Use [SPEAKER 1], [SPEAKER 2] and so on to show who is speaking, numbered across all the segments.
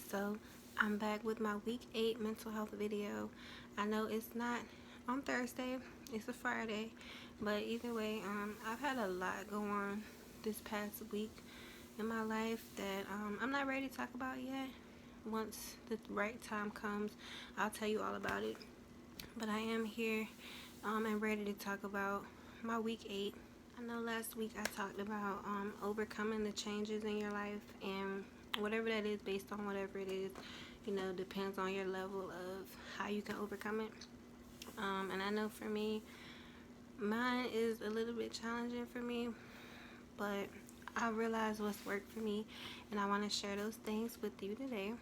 [SPEAKER 1] So I'm back with my week 8 mental health video. I know it's not on Thursday, it's a Friday, but either way, I've had a lot go on this past week in my life that I'm not ready to talk about yet. Once the right time comes, I'll tell you all about it. But I am here and ready to talk about my week 8. I know last week I talked about overcoming the changes in your life, and whatever that is, based on whatever it is, depends on your level of how you can overcome it. And I know for me, mine is a little bit challenging for me, but I realize what's worked for me, and I want to share those things with you today.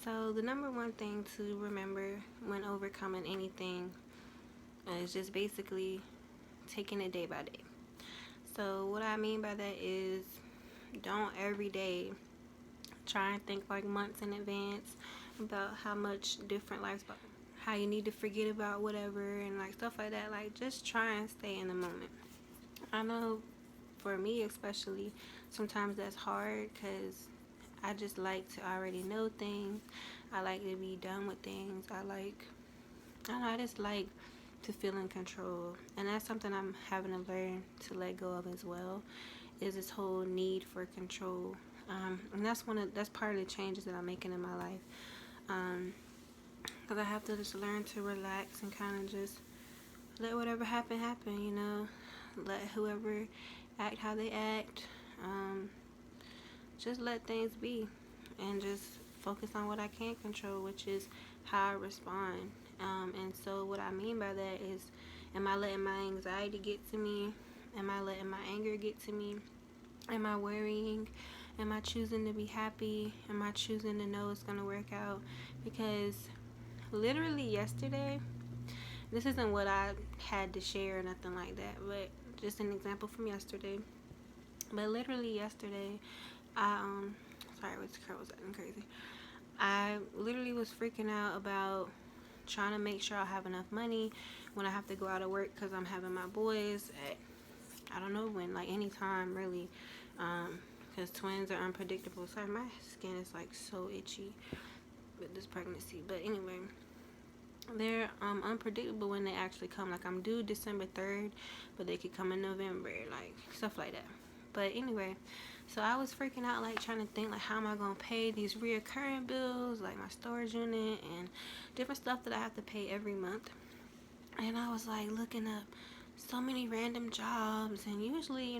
[SPEAKER 1] So the number one thing to remember when overcoming anything is just basically taking it day by day. So what I mean by that is, don't every day try and think like months in advance about how much different life's about, how you need to forget about whatever and like stuff like that. Like, just try and stay in the moment. I know for me especially, sometimes that's hard because I just like to already know things. I like to be done with things. I just like to feel in control, and that's something I'm having to learn to let go of as well, is this whole need for control. And that's part of the changes that I'm making in my life, because I have to just learn to relax and kind of just let whatever happen, let whoever act how they act, just let things be, and just focus on what I can control, which is how I respond. And so what I mean by that is, am I letting my anxiety get to me? Am I letting my anger get to me? Am I worrying? Am I choosing to be happy? Am I choosing to know it's going to work out? Because literally yesterday, this isn't what I had to share or nothing like that, but just an example from yesterday. But literally yesterday, sorry, what's the car was acting crazy. I literally was freaking out about trying to make sure I have enough money when I have to go out of work, because I'm having my boys at, I don't know when, like anytime really, because twins are unpredictable. Sorry, my skin is like so itchy with this pregnancy. But anyway, they're unpredictable when they actually come. Like, I'm due December 3rd, but they could come in November, like stuff like that. But anyway, so I was freaking out, like trying to think like, how am I gonna pay these reoccurring bills, like my storage unit and different stuff that I have to pay every month. And I was like looking up so many random jobs, and usually,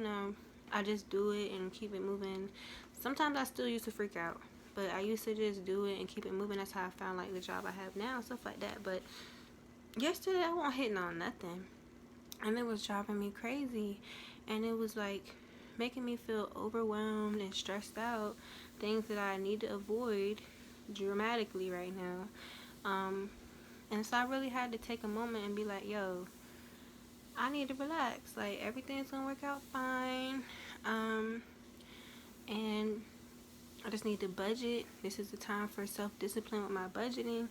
[SPEAKER 1] I just do it and keep it moving. Sometimes I still used to freak out, but I used to just do it and keep it moving. That's how I found like the job I have now, stuff like that. But yesterday I wasn't hitting on nothing, and it was driving me crazy, and it was like making me feel overwhelmed and stressed out, things that I need to avoid dramatically right now. And so I really had to take a moment and be like, yo, I need to relax. Like, everything's gonna work out fine. And I just need to budget. This is the time for self-discipline with my budgeting.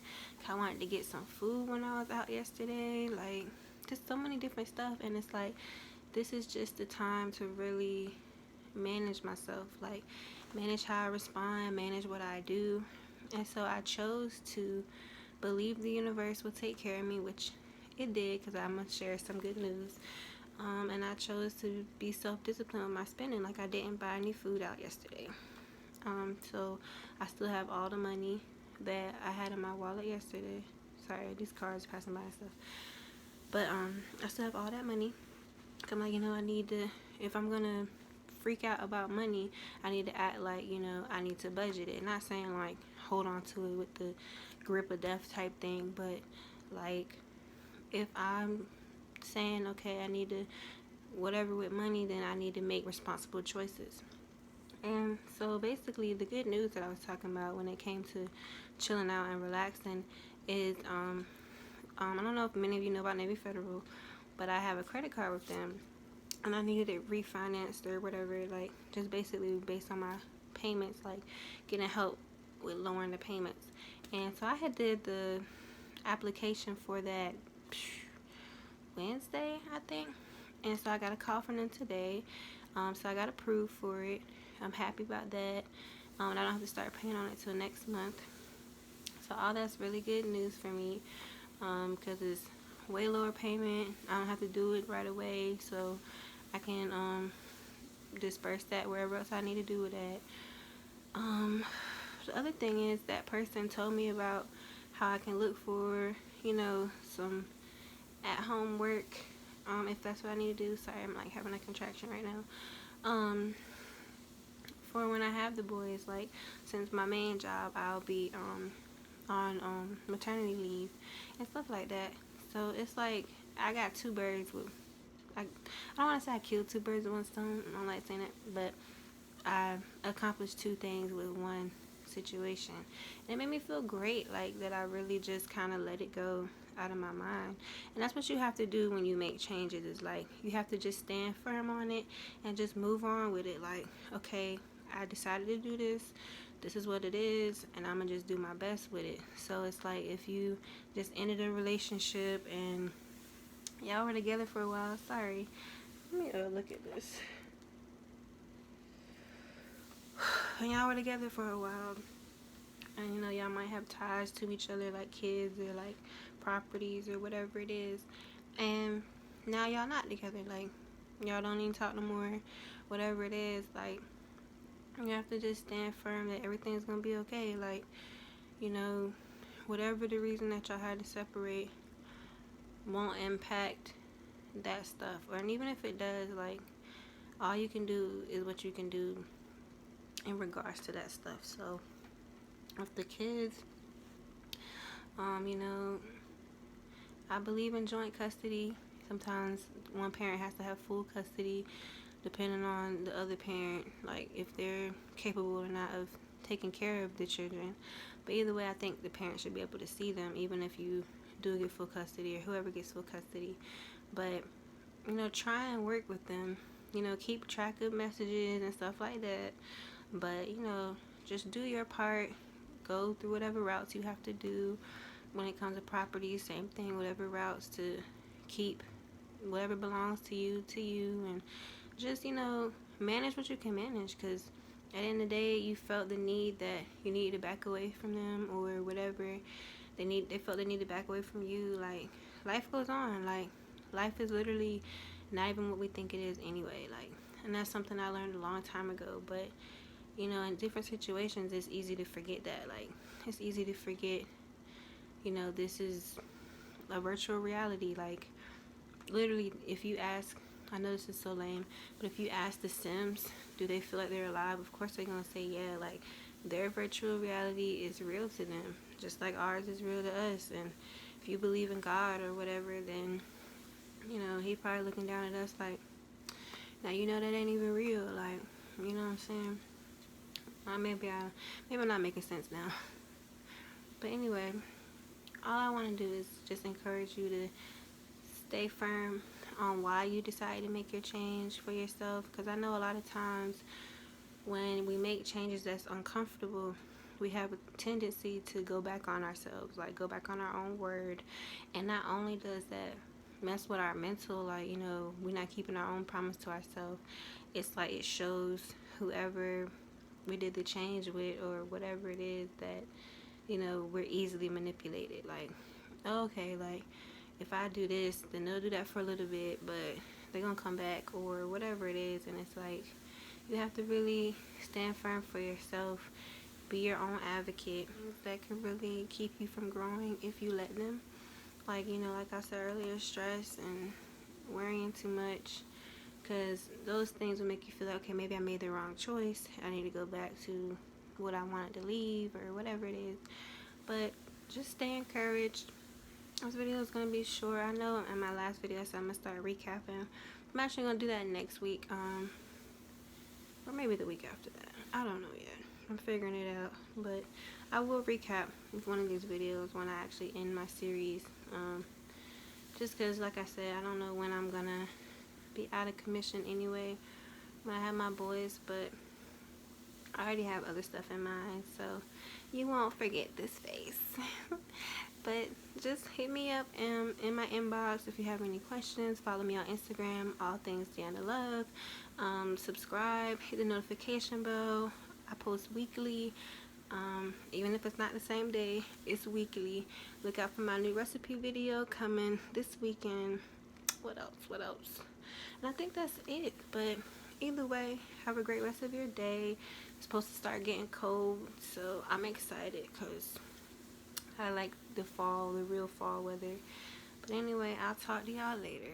[SPEAKER 1] I wanted to get some food when I was out yesterday. Like, just so many different stuff. And it's like, this is just the time to really manage myself. Like, manage how I respond, manage what I do. And so I chose to believe the universe will take care of me, which it did, because I'm going to share some good news. And I chose to be self-disciplined with my spending. Like, I didn't buy any food out yesterday. So I still have all the money that I had in my wallet yesterday. Sorry, these cars passing by and stuff. But I still have all that money. I'm like, I need to, if I'm going to freak out about money, I need to act like, I need to budget it. Not saying like hold on to it with the grip of death type thing, but like, if I'm saying, okay, I need to whatever with money, then I need to make responsible choices. And so basically, the good news that I was talking about when it came to chilling out and relaxing is, I don't know if many of you know about Navy Federal, but I have a credit card with them, and I needed it refinanced or whatever, like just basically based on my payments, like getting help with lowering the payments. And so I had did the application for that Wednesday, I think. And so I got a call from them today. So I got approved for it. I'm happy about that. And I don't have to start paying on it till next month. So all that's really good news for me, because it's way lower payment. I don't have to do it right away, so I can disperse that wherever else I need to do it at. The other thing is that person told me about how I can look for, some at-home work, if that's what I need to do. Sorry, I'm like having a contraction right now. For when I have the boys, like, since my main job, I'll be on maternity leave and stuff like that. So it's like I got two birds with, I don't want to say I killed two birds with one stone. I don't like saying it, but I accomplished two things with one situation. And it made me feel great, like that I really just kind of let it go out of my mind. And that's what you have to do when you make changes, is like you have to just stand firm on it and just move on with it. Like, okay, I decided to do this. This is what it is, and I'm gonna just do my best with it. So it's like if you just ended a relationship and y'all were together for a while. Sorry, let me look at this. And y'all were together for a while, and y'all might have ties to each other, like kids or like properties or whatever it is, and now y'all not together, like y'all don't even talk no more, whatever it is. Like, you have to just stand firm that everything's gonna be okay. Like, whatever the reason that y'all had to separate won't impact that stuff. And even if it does, like, all you can do is what you can do in regards to that stuff. So with the kids, I believe in joint custody. Sometimes one parent has to have full custody, depending on the other parent, like if they're capable or not of taking care of the children. But either way, I think the parent should be able to see them, even if you do get full custody or whoever gets full custody. But try and work with them. Keep track of messages and stuff like that. But just do your part. Go through whatever routes you have to do. When it comes to property, same thing. Whatever routes to keep, whatever belongs to you, and just manage what you can manage. Because at the end of the day, you felt the need that you needed to back away from them, or whatever they felt they need to back away from you. Like, life goes on. Like, life is literally not even what we think it is anyway. Like, and that's something I learned a long time ago. But in different situations, it's easy to forget that. Like, it's easy to forget, this is a virtual reality. Like, literally, if you ask, I know this is so lame, but if you ask the Sims, do they feel like they're alive? Of course they're gonna say yeah. Like, their virtual reality is real to them, just like ours is real to us. And if you believe in God or whatever, then he probably looking down at us like, now that ain't even real. Like, you know what I'm saying? Maybe I'm not making sense now. But anyway, all I want to do is just encourage you to stay firm on why you decided to make your change for yourself. Because I know a lot of times when we make changes that's uncomfortable, we have a tendency to go back on ourselves, like go back on our own word. And not only does that mess with our mental, like, we're not keeping our own promise to ourselves, it's like it shows whoever we did the change with, or whatever it is, that we're easily manipulated. Like, okay, like if I do this, then they'll do that for a little bit, but they're gonna come back, or whatever it is. And it's like, you have to really stand firm for yourself, be your own advocate. That can really keep you from growing if you let them. Like, like I said earlier, stress and worrying too much, because those things will make you feel like, okay, maybe I made the wrong choice. I need to go back to what I wanted to leave, or whatever it is. But just stay encouraged. This video is going to be short. I know in my last video I said I'm going to start recapping. I'm actually going to do that next week. Or maybe the week after that. I don't know yet. I'm figuring it out. But I will recap with one of these videos when I actually end my series. Just because, like I said, I don't know when I'm going to be out of commission anyway, when I have my boys. But I already have other stuff in mind, so you won't forget this face. But just hit me up in my inbox if you have any questions. Follow me on Instagram, all things Deanna Love. Subscribe, hit the notification bell. I post weekly. Even if it's not the same day, it's weekly. Look out for my new recipe video coming this weekend. What else? And I think that's it. But either way, have a great rest of your day. It's supposed to start getting cold, so I'm excited because I like the fall, the real fall weather. But anyway, I'll talk to y'all later.